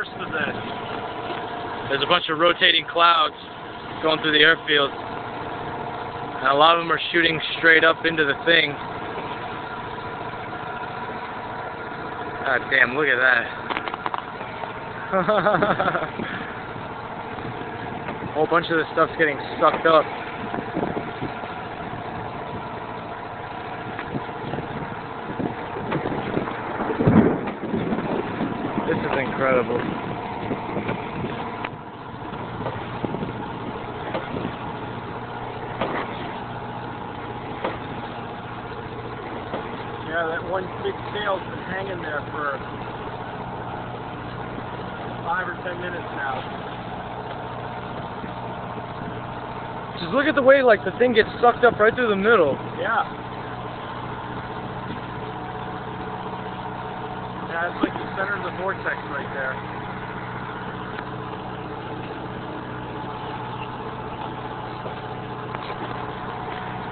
worst of this. There's a bunch of rotating clouds going through the airfield. And a lot of them are shooting straight up into the thing. God damn, look at that. A whole bunch of this stuff's getting sucked up. This is incredible. Yeah, that one big sail's been hanging there for 5 or 10 minutes now. Just look at the way, like, the thing gets sucked up right through the middle. Yeah. Yeah, it's like the center of the vortex right there.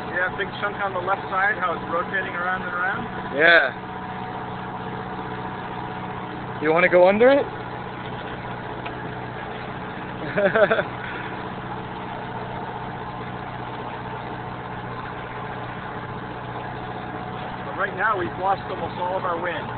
See that big chunk on the left side, how it's rotating around and around? Yeah. You want to go under it? But right now we've lost almost all of our wind.